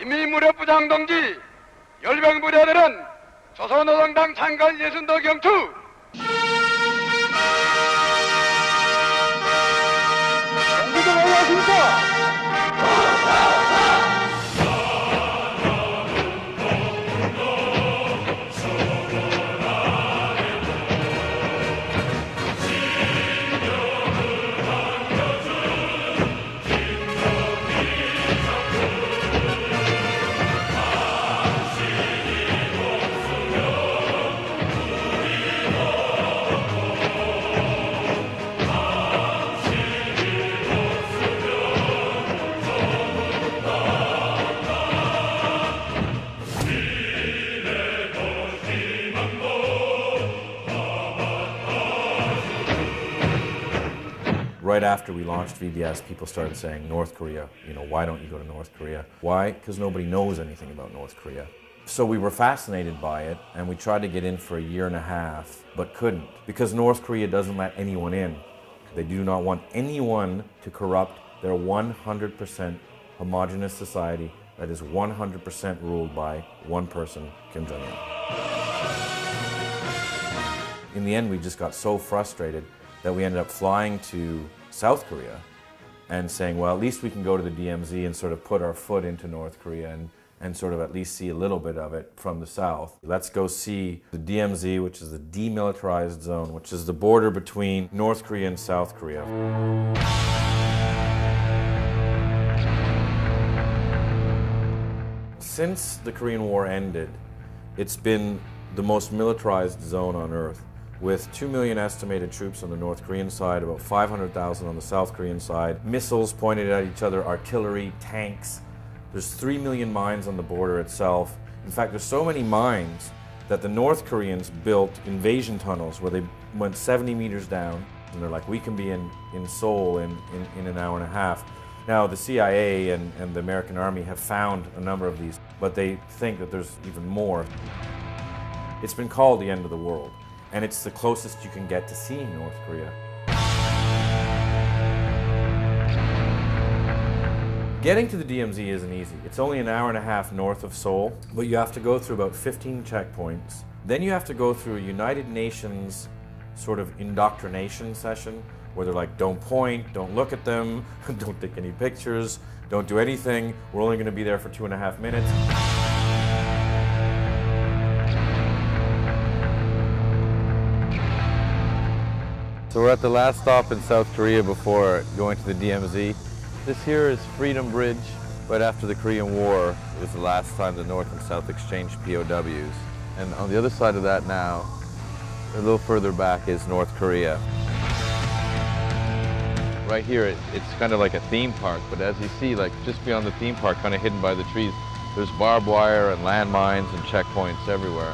김미무렵부장 동지, 열병부대들은 조선노동당 창건 예순도 경추. 경기도 올라왔습니까? Right after we launched VBS, people started saying, North Korea, why don't you go to North Korea? Why? Because nobody knows anything about North Korea. So we were fascinated by it, and we tried to get in for a year and a half, but couldn't, because North Korea doesn't let anyone in. They do not want anyone to corrupt their 100% homogenous society that is 100% ruled by one person, Kim Jong-un. In the end, we just got so frustrated that we ended up flying to South Korea and saying, well, at least we can go to the DMZ and sort of put our foot into North Korea and sort of at least see a little bit of it from the south. Let's go see the DMZ, which is the demilitarized zone, which is the border between North Korea and South Korea. Since the Korean War ended, it's been the most militarized zone on Earth, with 2 million estimated troops on the North Korean side, about 500,000 on the South Korean side, missiles pointed at each other, artillery, tanks. There's 3 million mines on the border itself. In fact, there's so many mines that the North Koreans built invasion tunnels where they went 70 meters down, and they're like, we can be in Seoul in an hour and a half. Now, the CIA and the American Army have found a number of these, but they think that there's even more. It's been called the end of the world, and it's the closest you can get to seeing North Korea. Getting to the DMZ isn't easy. It's only an hour and a half north of Seoul, but you have to go through about 15 checkpoints. Then you have to go through a United Nations sort of indoctrination session where they're like, don't point, don't look at them, don't take any pictures, don't do anything. We're only going to be there for 2.5 minutes. So we're at the last stop in South Korea before going to the DMZ. This here is Freedom Bridge. Right after the Korean War, it was the last time the North and South exchanged POWs. And on the other side of that now, a little further back, is North Korea. Right here, it's kind of like a theme park, but as you see, like just beyond the theme park, kind of hidden by the trees, there's barbed wire and landmines and checkpoints everywhere.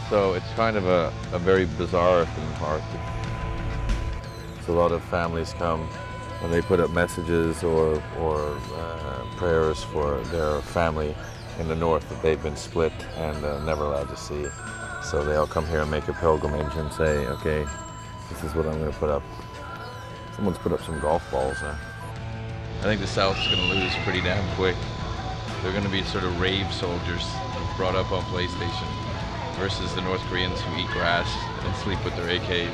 So it's kind of a very bizarre theme park. So a lot of families come and they put up messages or prayers for their family in the north that they've been split and never allowed to see. So they all come here and make a pilgrimage and say, okay, this is what I'm going to put up. Someone's put up some golf balls there. I think the South's going to lose pretty damn quick. They're going to be sort of rave soldiers brought up on PlayStation versus the North Koreans who eat grass and sleep with their AK.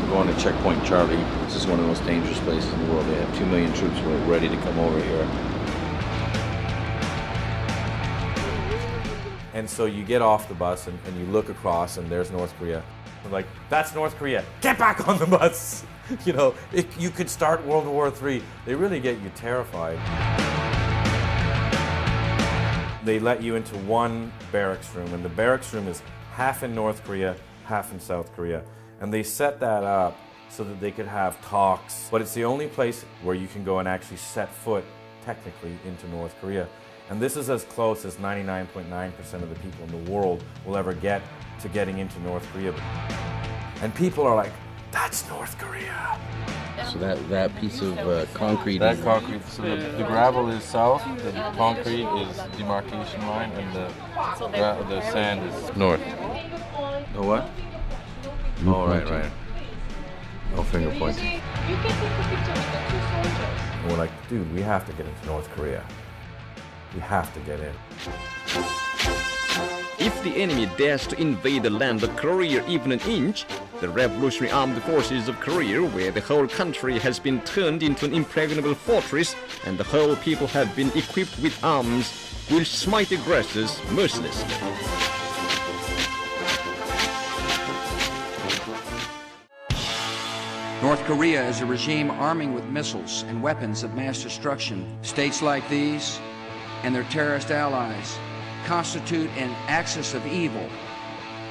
We're going to Checkpoint Charlie. This is one of the most dangerous places in the world. They have 2 million troops ready to come over here. And so you get off the bus and you look across and there's North Korea. We're like, that's North Korea, get back on the bus! You know, you could start World War III. They really get you terrified. They let you into one barracks room, and the barracks room is half in North Korea, half in South Korea. And they set that up so that they could have talks. But it's the only place where you can go and actually set foot, technically, into North Korea. And this is as close as 99.9% of the people in the world will ever get to getting into North Korea. And people are like, that's North Korea. So that piece of concrete that concrete, so the gravel is south, the concrete is demarcation line, and the sand is north. The what? Oh, right. Oh, finger pointing. You can take a picture with the two soldiers. And we're like, dude, we have to get into North Korea. We have to get in. If the enemy dares to invade the land of Korea even an inch, the Revolutionary Armed Forces of Korea, where the whole country has been turned into an impregnable fortress and the whole people have been equipped with arms, will smite aggressors mercilessly. North Korea is a regime arming with missiles and weapons of mass destruction. States like these and their terrorist allies constitute an axis of evil,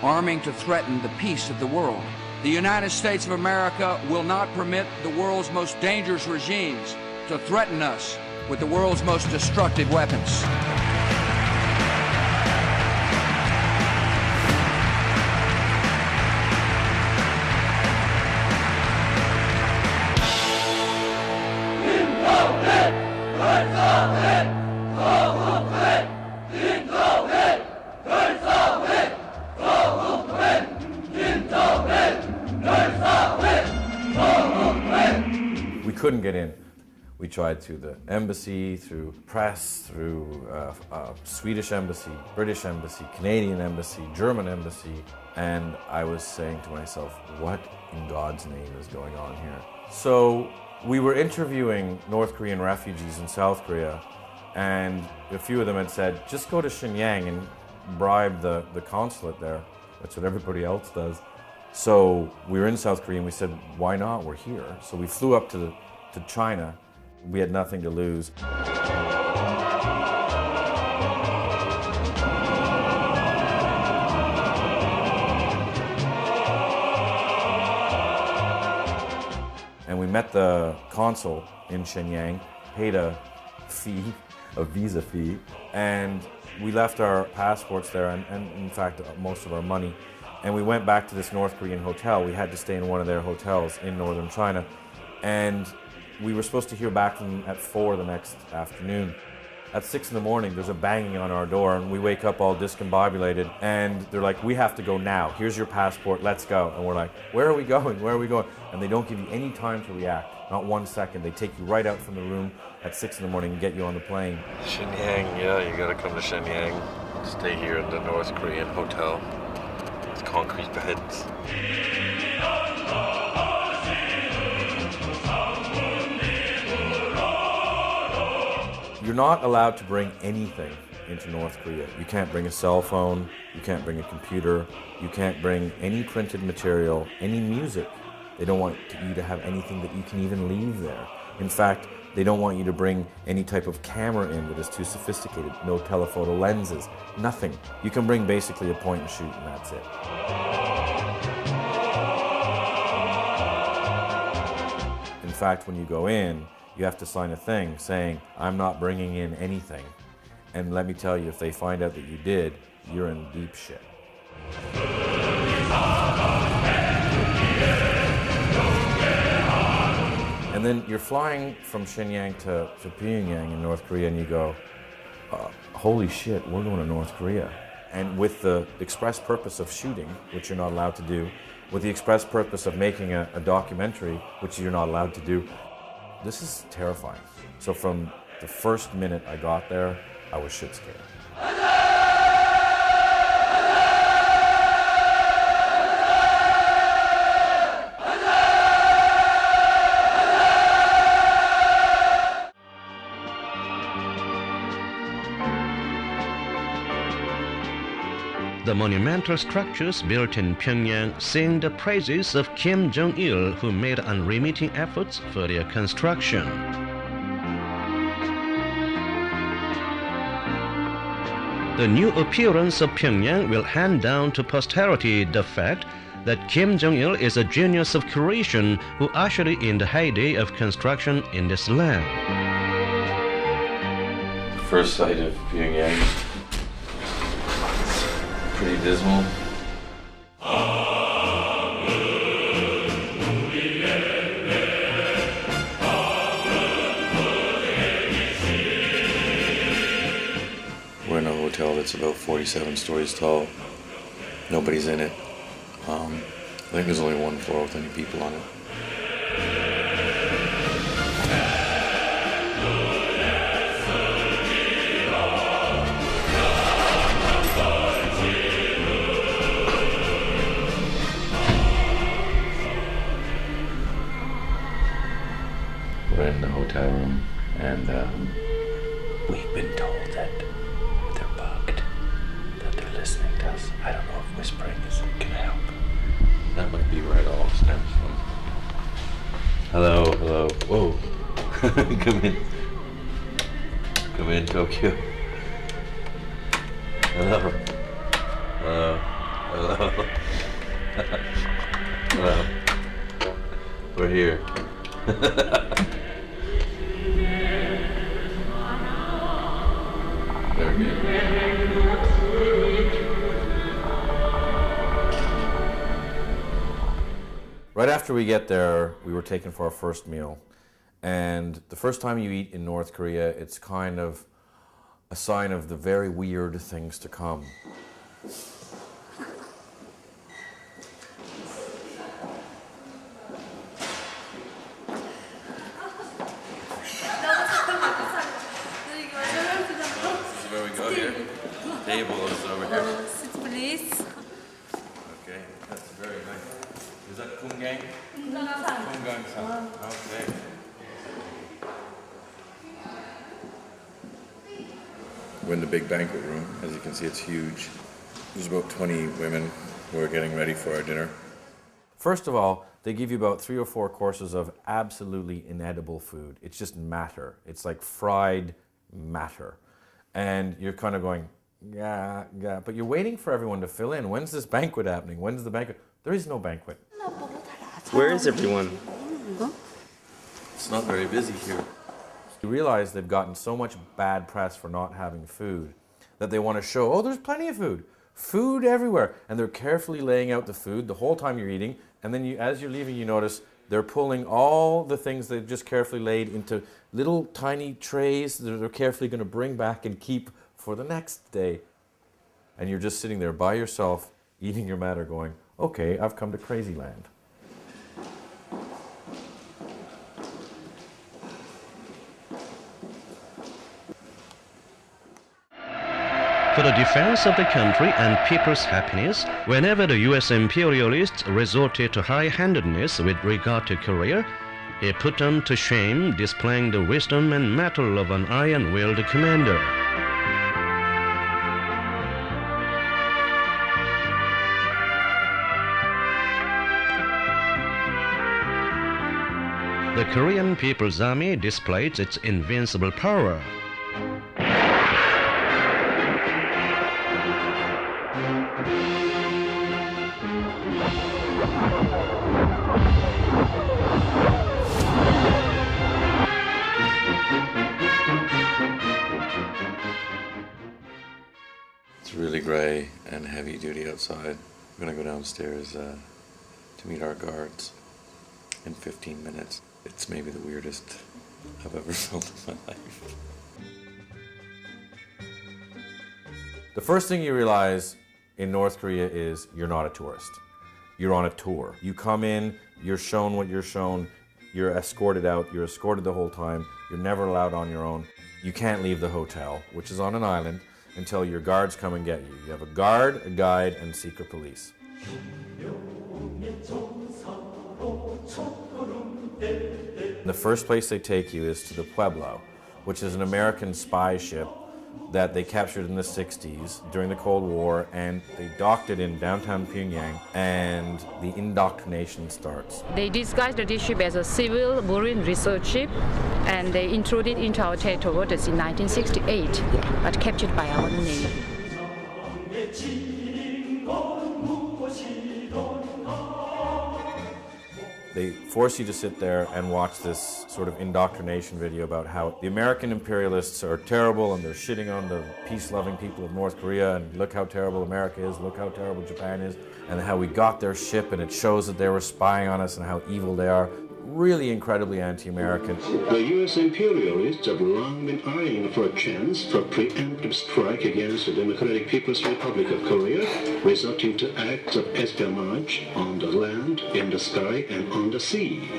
arming to threaten the peace of the world. The United States of America will not permit the world's most dangerous regimes to threaten us with the world's most destructive weapons. We couldn't get in. We tried through the embassy, through press, through Swedish embassy, British embassy, Canadian embassy, German embassy, and I was saying to myself, what in God's name is going on here? So we were interviewing North Korean refugees in South Korea, and a few of them had said, just go to Shenyang and bribe the consulate there. That's what everybody else does. So we were in South Korea and we said, why not? We're here. So we flew up to China. We had nothing to lose. And we met the consul in Shenyang, paid a fee, a visa fee, and we left our passports there and in fact most of our money. And we went back to this North Korean hotel. We had to stay in one of their hotels in northern China. And we were supposed to hear back from them at 4 the next afternoon. At 6 in the morning, there's a banging on our door, and we wake up all discombobulated, and they're like, we have to go now. Here's your passport, let's go. And we're like, where are we going? Where are we going? And they don't give you any time to react, not 1 second. They take you right out from the room at 6 in the morning and get you on the plane. Shenyang, yeah, you gotta come to Shenyang. Stay here in the North Korean hotel. It's concrete beds. You're not allowed to bring anything into North Korea. You can't bring a cell phone, you can't bring a computer, you can't bring any printed material, any music. They don't want you to have anything that you can even leave there. In fact, they don't want you to bring any type of camera in that is too sophisticated. No telephoto lenses, nothing. You can bring basically a point and shoot, and that's it. In fact, when you go in, you have to sign a thing saying, I'm not bringing in anything. And let me tell you, if they find out that you did, you're in deep shit. And then you're flying from Shenyang to Pyongyang in North Korea, and you go, holy shit, we're going to North Korea. And with the express purpose of shooting, which you're not allowed to do, with the express purpose of making a documentary, which you're not allowed to do, this is terrifying. So from the first minute I got there, I was shit scared. The monumental structures built in Pyongyang sing the praises of Kim Jong-il, who made unremitting efforts for their construction. The new appearance of Pyongyang will hand down to posterity the fact that Kim Jong-il is a genius of creation who ushered in the heyday of construction in this land. First sight of Pyongyang. Pretty dismal. We're in a hotel that's about 47 stories tall. Nobody's in it. I think there's only one floor with any people on it. in the hotel room, and we've been told that they're bugged, that they're listening to us. I don't know if whispering is gonna help. That might be where it all stems from. Hello, hello. Whoa. Come in. Come in, Tokyo. Hello. Hello. Hello. Hello. We're here. Very good. Right after we get there, we were taken for our first meal. And the first time you eat in North Korea, it's kind of a sign of the very weird things to come. This is where we go here. Table is over here. Sit please. Okay, that's very nice. Is that kumgang? Kumgang-san. Okay. We're in the big banquet room. As you can see, it's huge. There's about 20 women who are getting ready for our dinner. First of all, they give you about 3 or 4 courses of absolutely inedible food. It's just matter. It's like fried matter. And you're kind of going, yeah, yeah, but you're waiting for everyone to fill in. When's this banquet happening? When's the banquet? There is no banquet. Where is everyone? It's not very busy here. You realize they've gotten so much bad press for not having food that they want to show, oh, there's plenty of food. Food everywhere. And they're carefully laying out the food the whole time you're eating. And then as you're leaving, you notice they're pulling all the things they've just carefully laid into little tiny trays that they're carefully going to bring back and keep for the next day. And you're just sitting there by yourself, eating your matter, going, okay, I've come to crazy land. For the defense of the country and people's happiness, whenever the US imperialists resorted to high-handedness with regard to Korea, he put them to shame, displaying the wisdom and mettle of an iron-willed commander. The Korean People's Army displayed its invincible power. It's really gray and heavy duty outside. We're gonna go downstairs to meet our guards in 15 minutes. It's maybe the weirdest I've ever felt in my life. The first thing you realize in North Korea is you're not a tourist. You're on a tour. You come in, you're shown what you're shown, you're escorted out, you're escorted the whole time, you're never allowed on your own. You can't leave the hotel, which is on an island, until your guards come and get you. You have a guard, a guide, and secret police. The first place they take you is to the Pueblo, which is an American spy ship that they captured in the 60s during the Cold War, and they docked it in downtown Pyongyang, and the indoctrination starts. They disguised this ship as a civil marine research ship, and they intruded into our territorial waters in 1968, but captured by our Navy. They force you to sit there and watch this sort of indoctrination video about how the American imperialists are terrible and they're shitting on the peace-loving people of North Korea, and look how terrible America is, look how terrible Japan is, and how we got their ship and it shows that they were spying on us and how evil they are. Really incredibly anti-American. The U.S. imperialists have long been eyeing for a chance for a preemptive strike against the Democratic People's Republic of Korea, resulting to acts of espionage on the land, in the sky, and on the sea.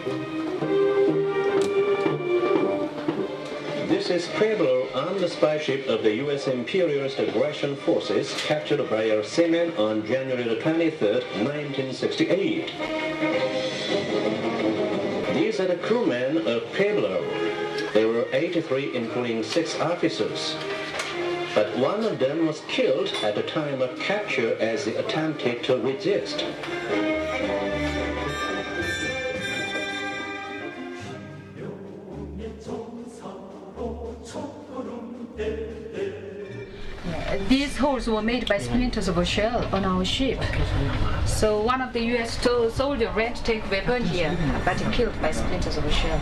This is Pueblo on the spy ship of the U.S. imperialist aggression forces captured by our seamen on January the 23rd, 1968. These are the crewmen of Pueblo. There were 83, including 6 officers. But one of them was killed at the time of capture as he attempted to resist. These holes were made by splinters of a shell on our ship. So one of the U.S. soldiers ran to take weapon here, but he killed by splinters of a shell.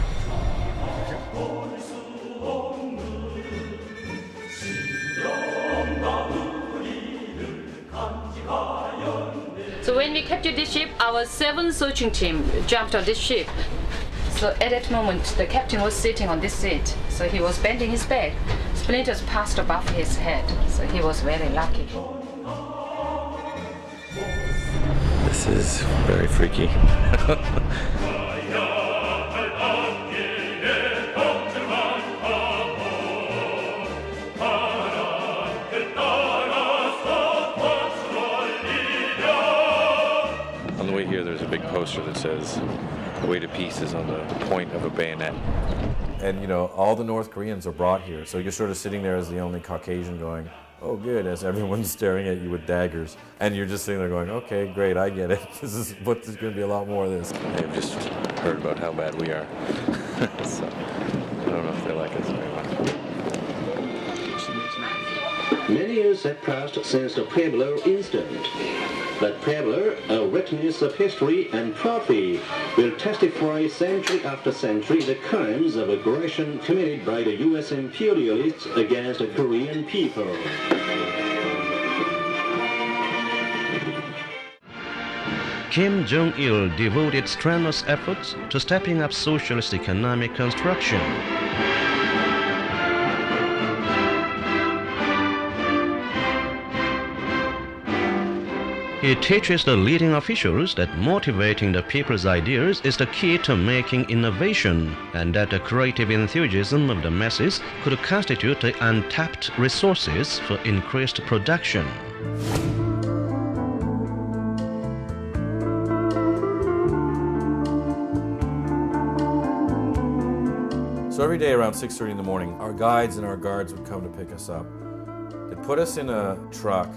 So when we captured this ship, our 7 searching team jumped on this ship. So at that moment, the captain was sitting on this seat. So he was bending his back. Splinters passed above his head. So he was very lucky. This is very freaky. On the way here, there's a big poster that says, "The way to peace is on the point of a bayonet." And you know, all the North Koreans are brought here, so you're sort of sitting there as the only Caucasian going, oh good, as everyone's staring at you with daggers. And you're just sitting there going, okay, great, I get it. There's going to be a lot more of this. They've just heard about how bad we are. So I don't know if they like us very much. Many years have passed since the Pueblo incident. But Pueblo, a witness of history and prophecy, will testify century after century the crimes of aggression committed by the U.S. imperialists against the Korean people. Kim Jong-il devoted strenuous efforts to stepping up socialist economic construction. He teaches the leading officials that motivating the people's ideas is the key to making innovation, and that the creative enthusiasm of the masses could constitute the untapped resources for increased production. So every day around 6:30 in the morning, our guides and our guards would come to pick us up. They'd put us in a truck,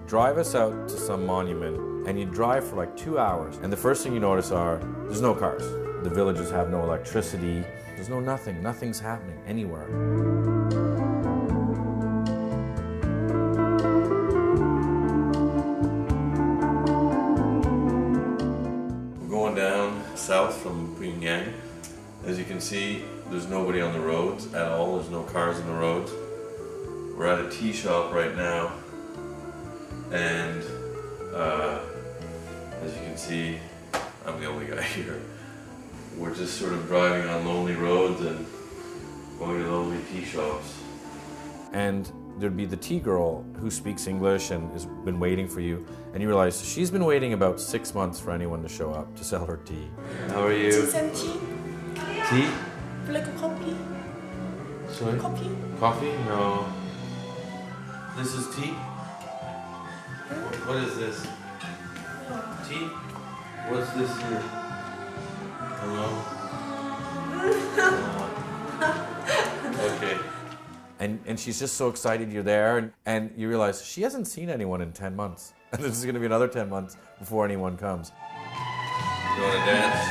drive us out to some monument, and you'd drive for like 2 hours. And the first thing you notice are, there's no cars. The villages have no electricity. There's no nothing. Nothing's happening anywhere. We're going down south from Pyongyang. As you can see, there's nobody on the roads at all. There's no cars on the roads. We're at a tea shop right now. And as you can see, I'm the only guy here. We're just sort of driving on lonely roads and going to lonely tea shops. And there'd be the tea girl who speaks English and has been waiting for you. And you realize she's been waiting about 6 months for anyone to show up to sell her tea. How are you? Tea? Tea? Like a coffee? Sorry? Coffee? Coffee? No. This is tea? What is this? Tea? What's this here? Hello? Okay. And she's just so excited you're there, and you realize she hasn't seen anyone in 10 months. And this is going to be another 10 months before anyone comes. You want to dance?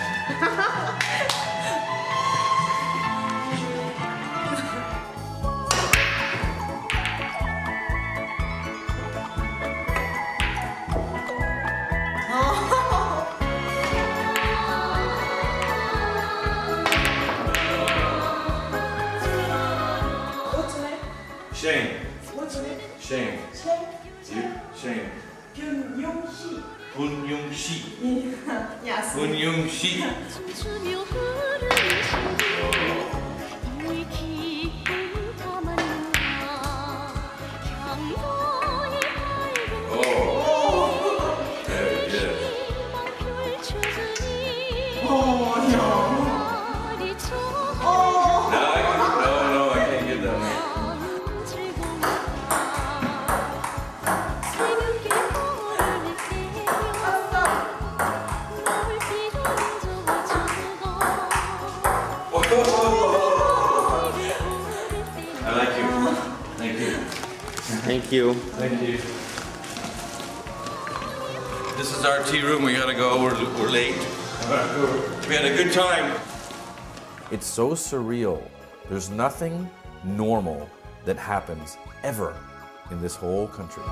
Shane. What's your name? Shane. Shane? You? Shane. Byung-Yong-Shi. Byung-Yong-Shi. Yes. Byung-Yong-Shi. Thank you. Thank you. This is our tea room. We gotta go. We're late. We had a good time. It's so surreal. There's nothing normal that happens ever in this whole country.